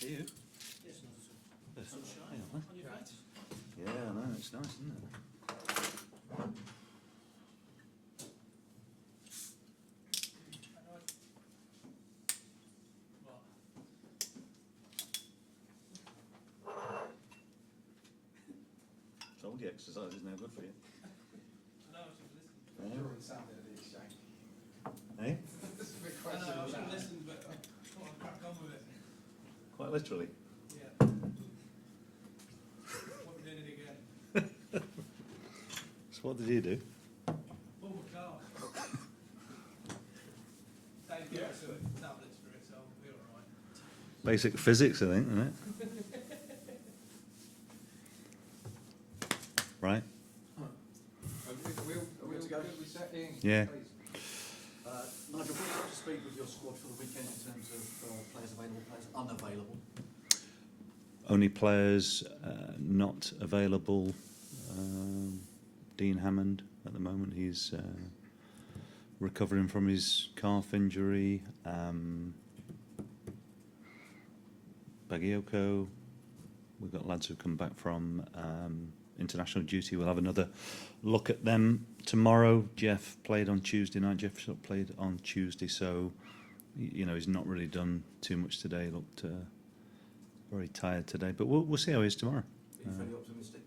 you? Yes, not at all. Yes. Sunshine Yeah, on your face. Yeah, I know, it's nice, isn't it? Told you exercise is no good for you. No, I should have listened. During Saturday the exchange. Eh? That's a bit I know, I questionable. should have listened, but I thought I'd crack on with it. Quite literally. Yeah. What we doing it again? So what did you do? Oh my God. Dave gave us some tablets for it, so we'll be alright. Basic physics, I think, isn't it? Right? Are we to go? We set in? Yeah. Nigel, what are you up to speed with your squad for the weekend in terms of players available, players unavailable? Only players not available. Dean Hammond at the moment. He's recovering from his calf injury. Bagayoko. We've got lads who've come back from international duty. We'll have another look at them tomorrow. Jeff played on Tuesday night. Jeff played on Tuesday, so he's not really done too much today. He looked very tired today, but we'll see how he is tomorrow. Are you fairly optimistic?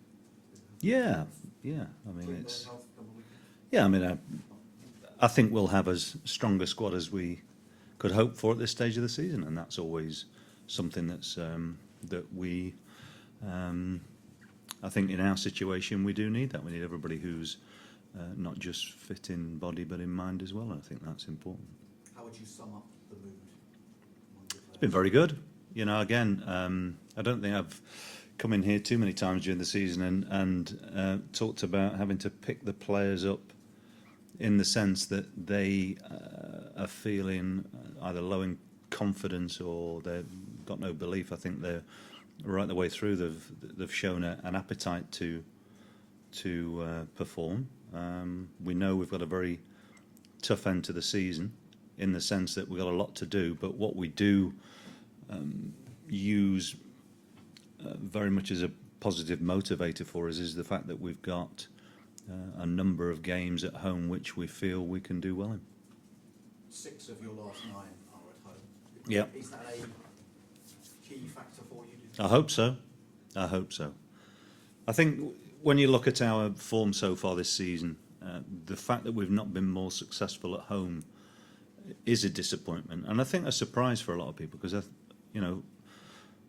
Yeah. I mean, Clean it's health come the weekend? yeah. I mean, I think we'll have as strong a squad as we could hope for at this stage of the season, and that's always something that's that we. I think in our situation we do need that. We need everybody who's not just fit in body but in mind as well. And I think that's important. How would you sum up the mood among your It's been players? very good. Again, I don't think I've come in here too many times during the season and talked about having to pick the players up in the sense that they are feeling either low in confidence or they've got no belief. I think they're right the way through. They've shown an appetite to perform. We know we've got a very tough end to the season in the sense that we've got a lot to do, but what we do use very much as a positive motivator for us is the fact that we've got a number of games at home which we feel we can do well in. 6 of your last 9 are at home. Yeah. Is that a key factor for you? I hope so. I think when you look at our form so far this season, the fact that we've not been more successful at home is a disappointment, and I think a surprise for a lot of people because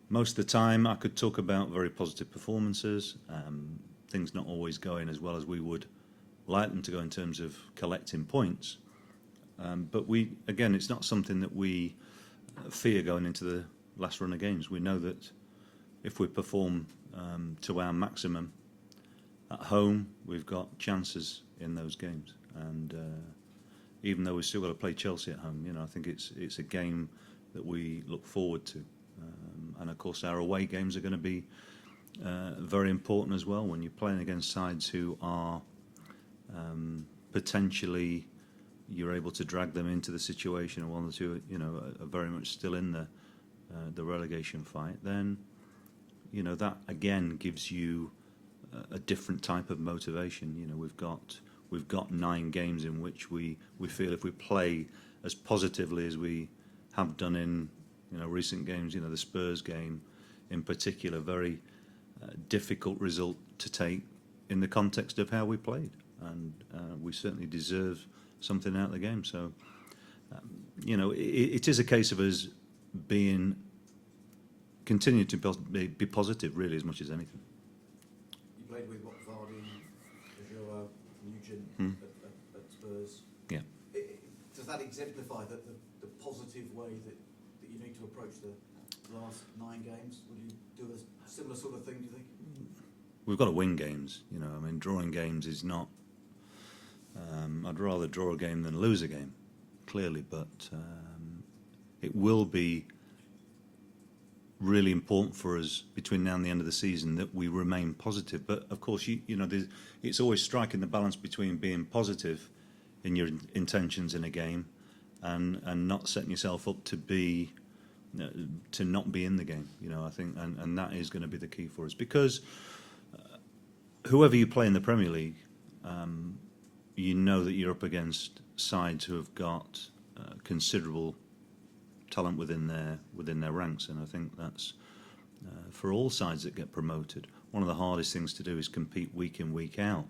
most of the time I could talk about very positive performances, things not always going as well as we would like them to go in terms of collecting points, but it's not something that we fear going into the last run of games. We know that if we perform to our maximum at home, we've got chances in those games, and even though we've still got to play Chelsea at home, I think it's a game that we look forward to, and of course our away games are going to be very important as well when you're playing against sides who are potentially you're able to drag them into the situation, and one or two are very much still in the relegation fight. Then that again gives you a different type of motivation. We've got 9 games in which we feel if we play as positively as we have done in recent games, the Spurs game in particular, very difficult result to take in the context of how we played, and we certainly deserve something out of the game. So it is a case of us continue to be positive really as much as anything. You played with Vardy, Ajura, Nugent at Spurs. Yeah. Does that exemplify the positive way that you need to approach the last 9 games? Will you do a similar sort of thing, do you think? We've got to win games. Drawing games is not. I'd rather draw a game than lose a game, clearly, but it will be really important for us between now and the end of the season that we remain positive. But of course, it's always striking the balance between being positive in your intentions in a game and not setting yourself up to be to not be in the game. I think, and that is going to be the key for us, because whoever you play in the Premier League, you know that you're up against sides who have got considerable talent within their ranks, and I think that's for all sides that get promoted. One of the hardest things to do is compete week in, week out,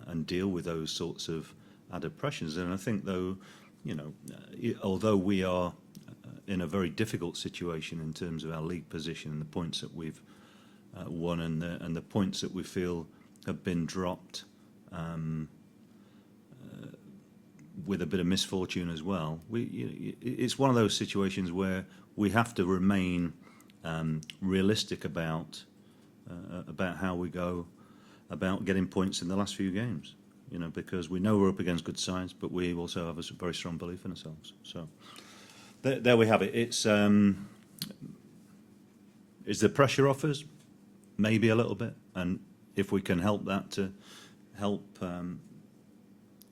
and deal with those sorts of added pressures. And I think, though, although we are in a very difficult situation in terms of our league position and the points that we've won and the points that we feel have been dropped with a bit of misfortune as well, it's one of those situations where we have to remain realistic about how we go about getting points in the last few games. Because we know we're up against good sides, but we also have a very strong belief in ourselves. So there we have it. It's is the pressure off us? Maybe a little bit, and if we can help that to help,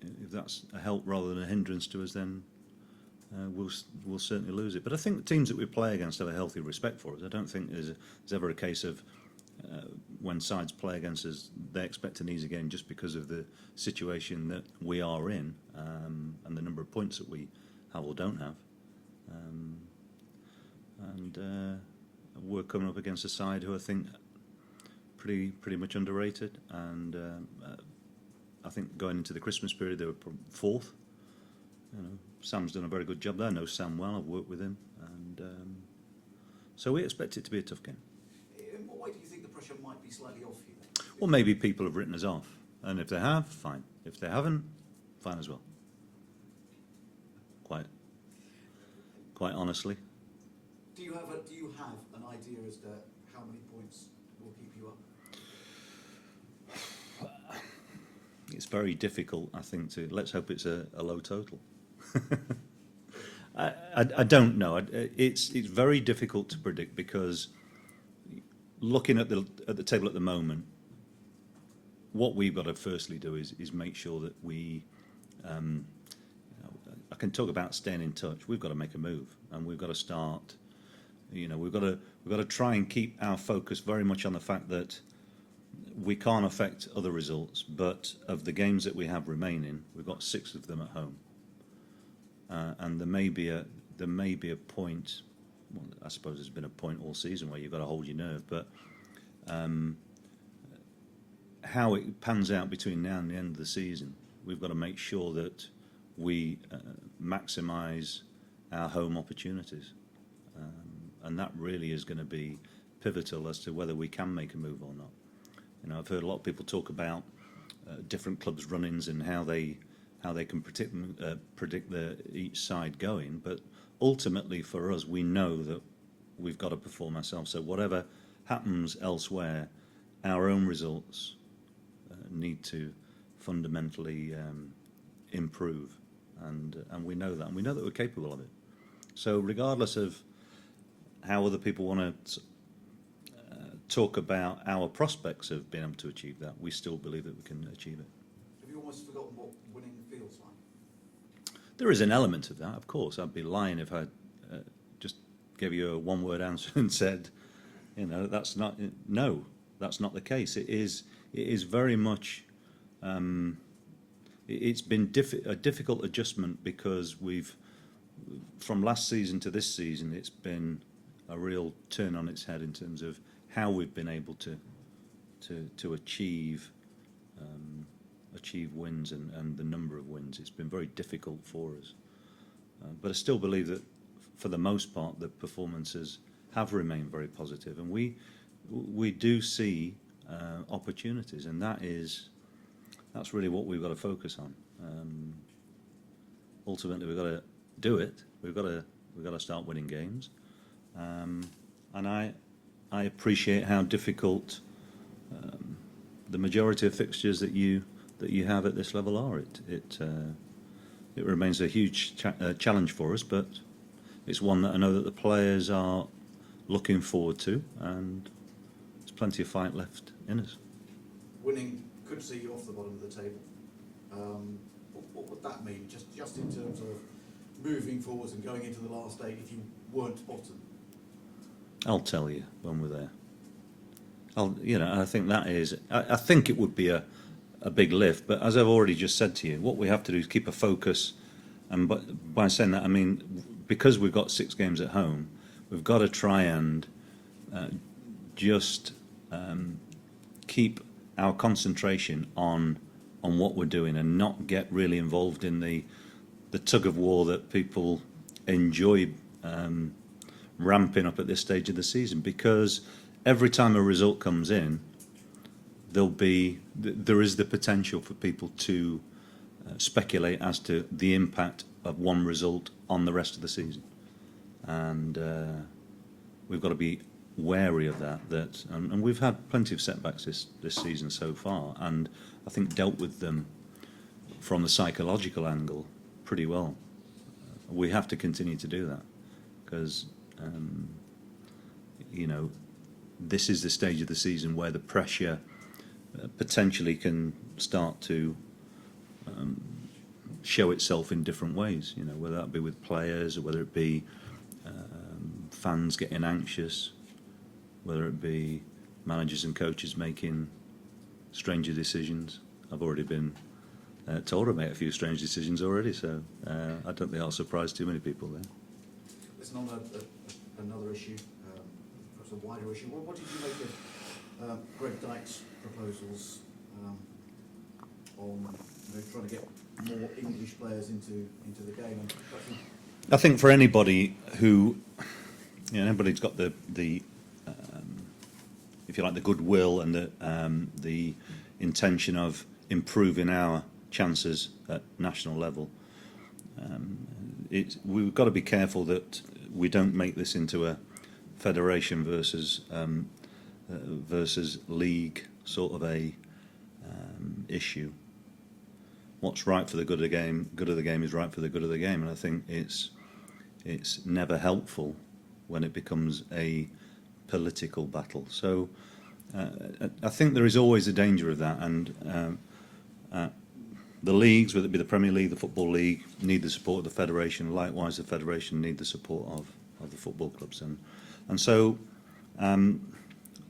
if that's a help rather than a hindrance to us, then we'll certainly lose it. But I think the teams that we play against have a healthy respect for us. I don't think there's ever a case of when sides play against us, they expect an easy game just because of the situation that we are in, and the number of points that we have or don't have. And we're coming up against a side who I think pretty much underrated, and I think going into the Christmas period they were fourth. Sam's done a very good job there. I know Sam well. I've worked with him, and so we expect it to be a tough game. In what way do you think the pressure might be slightly off you then? Well, maybe people have written us off, and if they have, fine. If they haven't, fine as well. Quite honestly. Do you have an idea as to how many points will keep you up? It's very difficult, I think, to... Let's hope it's a low total. I don't know. It's very difficult to predict, because looking at the table at the moment, what we've got to firstly do is make sure that we... I can talk about staying in touch. We've got to make a move, and we've got to start... we've got to try and keep our focus very much on the fact that we can't affect other results, but of the games that we have remaining, we've got 6 of them at home, and there may be a point. Well, I suppose there's been a point all season where you've got to hold your nerve, but how it pans out between now and the end of the season, we've got to make sure that we maximise our home opportunities, and that really is going to be pivotal as to whether we can make a move or not. I've heard a lot of people talk about different clubs' run-ins and how they can predict each side going, but ultimately for us, we know that we've got to perform ourselves. So whatever happens elsewhere, our own results need to fundamentally improve, and we know that, and we know that we're capable of it. So regardless of how other people want to talk about our prospects of being able to achieve that, we still believe that we can achieve it. Have you almost forgotten what winning feels like? There is an element of that, of course. I'd be lying if I just gave you a one-word answer and said, that's not the case. It is very much. It's been a difficult adjustment, because from last season to this season, it's been a real turn on its head in terms of how we've been able to achieve wins and the number of wins. It's been very difficult for us, but I still believe that for the most part the performances have remained very positive, and we do see opportunities, and that's really what we've got to focus on. Ultimately, we've got to do it. We've got to start winning games, and I appreciate how difficult the majority of fixtures that you have at this level are. It remains a huge challenge for us, but it's one that I know that the players are looking forward to, and there's plenty of fight left in us. Winning could see you off the bottom of the table. What would that mean, just in terms of moving forwards and going into the last 8 if you weren't bottom? I'll tell you when we're there. I think that is. I think it would be a big lift, but as I've already just said to you, what we have to do is keep a focus. And by saying that, I mean because we've got 6 games at home, we've got to try and just keep our concentration on what we're doing and not get really involved in the tug of war that people enjoy ramping up at this stage of the season, because every time a result comes in, there is the potential for people to speculate as to the impact of one result on the rest of the season, and we've got to be wary of that. And we've had plenty of setbacks this season so far, and I think dealt with them from the psychological angle pretty well. We have to continue to do that because this is the stage of the season where the pressure potentially can start to show itself in different ways. Whether that be with players or whether it be fans getting anxious, whether it be managers and coaches making stranger decisions. I've already been told I made a few strange decisions already, so I don't think I'll surprise too many people there. Listen, on another issue, perhaps a wider issue, what did you make of Greg Dyke's proposals on trying to get more English players into the game? And I think for anybody who, anybody's got the if you like, the goodwill and the intention of improving our chances at national level, we've got to be careful that we don't make this into a federation versus league sort of a issue. What's right for the good of the game is right for the good of the game, and I think it's never helpful when it becomes a political battle. So I think there is always a danger of that, and the leagues, whether it be the Premier League, the Football League, need the support of the federation. Likewise, the federation need the support of the football clubs, and so I'm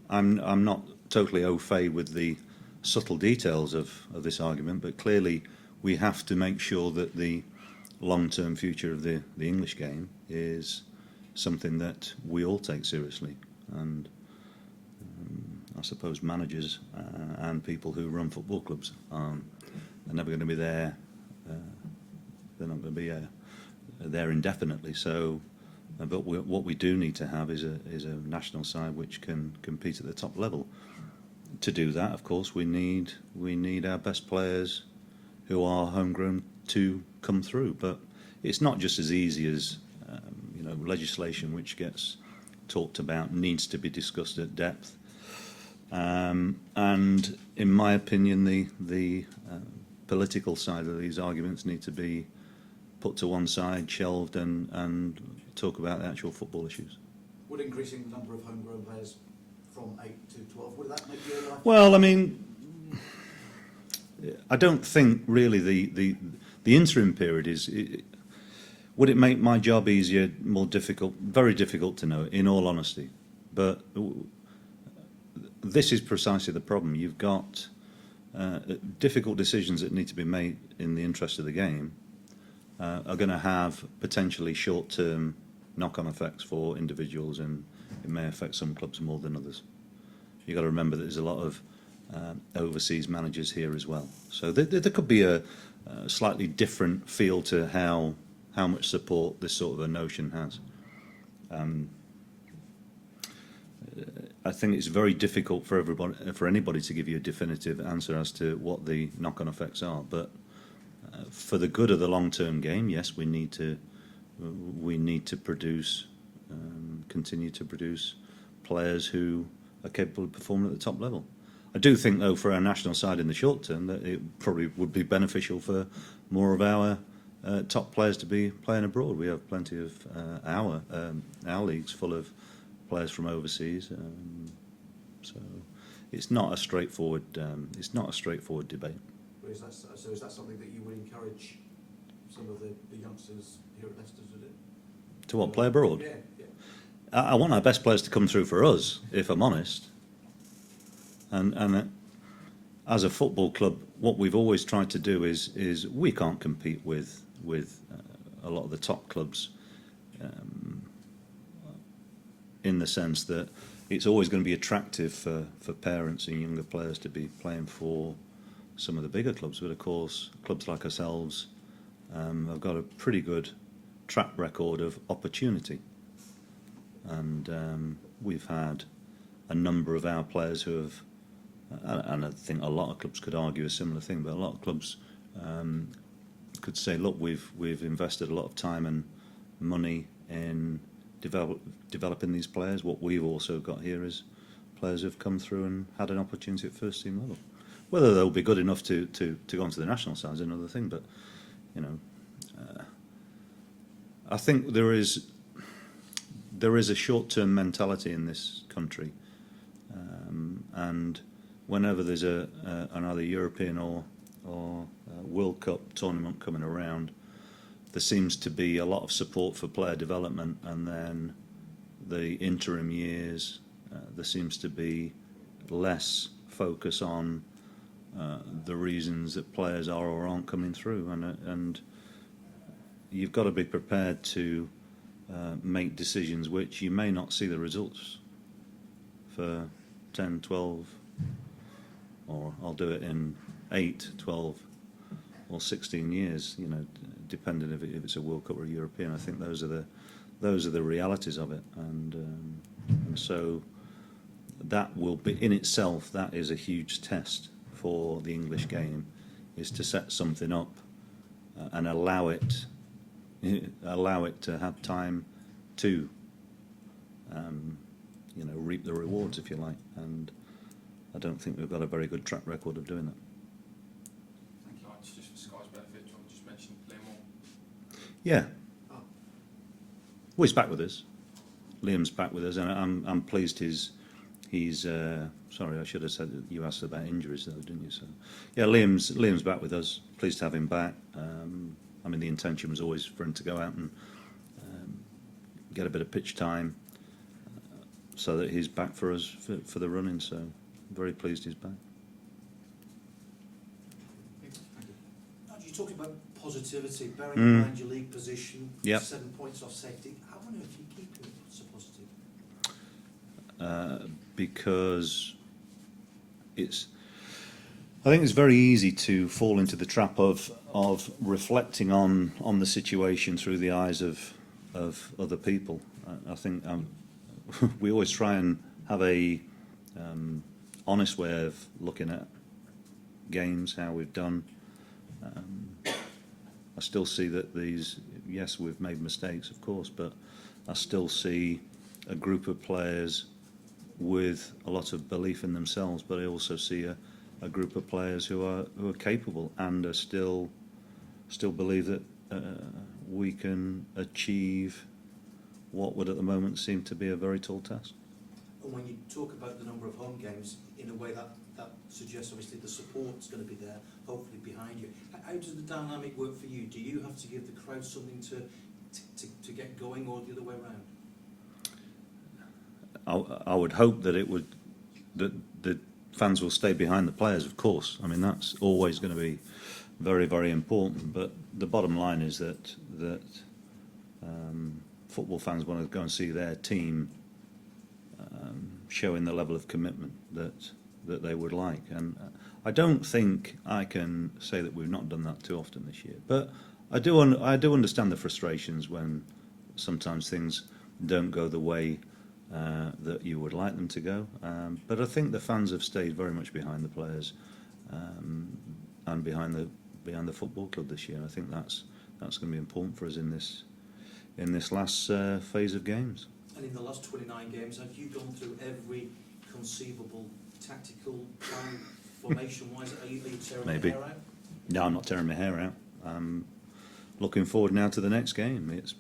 not totally au fait with the subtle details of this argument, but clearly we have to make sure that the long-term future of the English game is something that we all take seriously, and I suppose managers and people who run football clubs are never going to be there. They're not going to be there indefinitely. So, but what we do need to have is a national side which can compete at the top level. To do that, of course, we need our best players who are homegrown to come through. But it's not just as easy as legislation which gets talked about needs to be discussed at depth. And in my opinion, the political side of these arguments need to be put to one side, shelved, and talk about the actual football issues. would increasing the number of homegrown players from 8 to 12, would that make your life? Well, I mean, I don't think really the interim period is. Would it make my job easier, more difficult? Very difficult to know, in all honesty. But this is precisely the problem. You've got difficult decisions that need to be made in the interest of the game are going to have potentially short-term knock-on effects for individuals, and it may affect some clubs more than others. You've got to remember that there's a lot of overseas managers here as well. So there could be a slightly different feel to how much support this sort of a notion has. I think it's very difficult for anybody to give you a definitive answer as to what the knock-on effects are. But for the good of the long-term game, yes, we need to produce, continue to produce players who are capable of performing at the top level. I do think, though, for our national side in the short term, that it probably would be beneficial for more of our top players to be playing abroad. We have plenty of our leagues full of players from overseas, so it's not a straightforward debate. But is that something that you would encourage some of the youngsters here at Leicester to do? To what, play abroad? Yeah, yeah. I want our best players to come through for us, if I'm honest. And as a football club, what we've always tried to do is we can't compete with a lot of the top clubs, in the sense that it's always going to be attractive for parents and younger players to be playing for some of the bigger clubs. But of course, clubs like ourselves have got a pretty good track record of opportunity. And we've had a number of our players who have, and I think a lot of clubs could argue a similar thing, but a lot of clubs could say, look, we've invested a lot of time and money in developing these players. What we've also got here is players who've come through and had an opportunity at first team level. Whether they'll be good enough to go onto the national side is another thing, but you know, I think there is a short-term mentality in this country, and whenever there's another European or World Cup tournament coming around, there seems to be a lot of support for player development, and then the interim years there seems to be less focus on the reasons that players are or aren't coming through, and you've got to be prepared to make decisions which you may not see the results for 10, 12, or I'll do it in 8, 12 or 16 years, you know, depending if it's a World Cup or a European. I think those are the realities of it, and so that will be in itself, that is a huge test for the English game, is to set something up and allow it to have time to reap the rewards, if you like, and I don't think we've got a very good track record of doing that. Thank you. Just for Sky's benefit, do you want to just mention Liam Moore? Yeah. Oh. Well, he's back with us. Liam's back with us, and I'm pleased he's sorry, I should have said that you asked about injuries though, didn't you? So yeah, Liam's back with us. Pleased to have him back. I mean, the intention was always for him to go out and get a bit of pitch time, so that he's back for us for the running. So very pleased he's back. You talking about positivity, bearing in mind your league position, Yep. 7 points off safety. How on earth do you keep it so positive? Because I think it's very easy to fall into the trap of reflecting on the situation through the eyes of other people. I think we always try and have a honest way of looking at games, how we've done. I still see that yes, we've made mistakes, of course, but I still see a group of players with a lot of belief in themselves, but I also see a group of players who are capable and are still believe that we can achieve what would at the moment seem to be a very tall task. And when you talk about the number of home games, in a way that suggests obviously the support's going to be there, hopefully behind you. How does the dynamic work for you? Do you have to give the crowd something to get going, or the other way around? I would hope that that the fans will stay behind the players, of course. I mean, that's always going to be very, very important. But the bottom line is that football fans want to go and see their team showing the level of commitment that they would like. And I don't think I can say that we've not done that too often this year. But I do understand the frustrations when sometimes things don't go the way that you would like them to go, but I think the fans have stayed very much behind the players and behind the football club this year. I think that's going to be important for us in this last phase of games. And in the last 29 games, have you gone through every conceivable tactical plan, formation-wise? Are you tearing Maybe. your hair out? No, I'm not tearing my hair out. I'm looking forward now to the next game. It's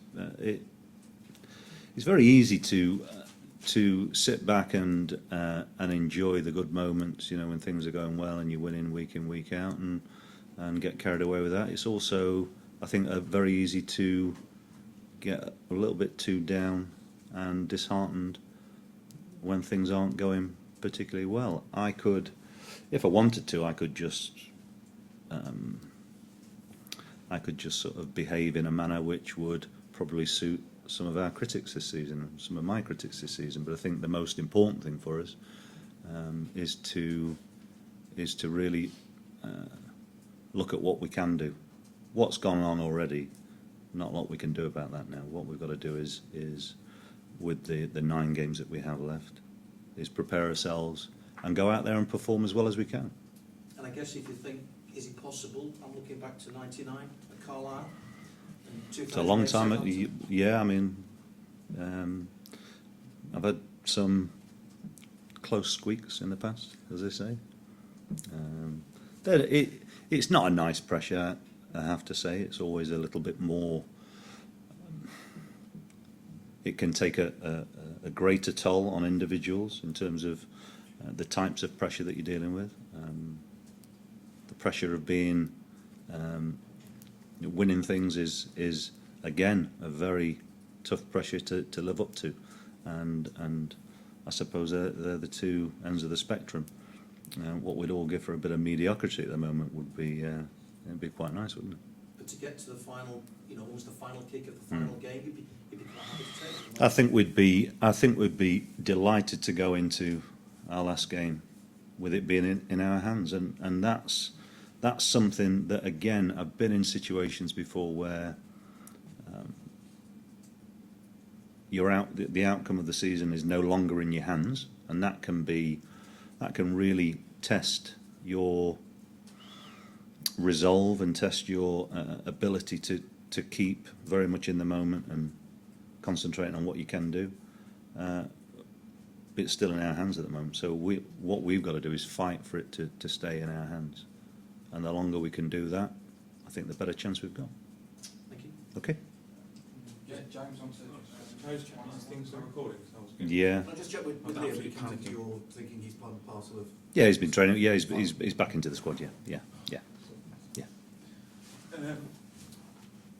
very easy to sit back and enjoy the good moments, you know, when things are going well and you're winning week in, week out, and get carried away with that. It's also, I I think are very easy to get a little bit too down and disheartened when things aren't going particularly well. I could, if I wanted to, I could just sort of behave in a manner which would probably suit some of our critics this season, some of my critics this season. But I think the most important thing for us is to really look at what we can do. What's gone on already, not a lot we can do about that now. What we've got to do is with the 9 games that we have left, is prepare ourselves and go out there and perform as well as we can. And I guess if you think, is it possible? I'm looking back to '99 at Carlisle. It's a long time. Yeah, I mean, I've had some close squeaks in the past, as they say. It's not a nice pressure, I have to say. It's always a little bit more. It can take a greater toll on individuals in terms of the types of pressure that you're dealing with. The pressure of being winning things is again a very tough pressure to live up to, and I suppose they're the two ends of the spectrum. What we'd all give for a bit of mediocrity at the moment would be it'd be quite nice, wouldn't it? But to get to the final, almost the final kick of the final game, you'd be quite happy to take it. I think we'd be delighted to go into our last game with it being in our hands, and that's something that, again, I've been in situations before where the outcome of the season is no longer in your hands, and that can really test your resolve and test your ability to keep very much in the moment and concentrating on what you can do. It's still in our hands at the moment, so what we've got to do is fight for it to stay in our hands, and the longer we can do that, I think the better chance we've got. Thank you. Okay. Yeah, James, on to These things are recording, so I was good. Yeah. Can I just check with I'm Liam, absolutely you think panicking. you're thinking he's part and parcel of... Yeah, he's been training. Yeah, he's back into the squad. Yeah.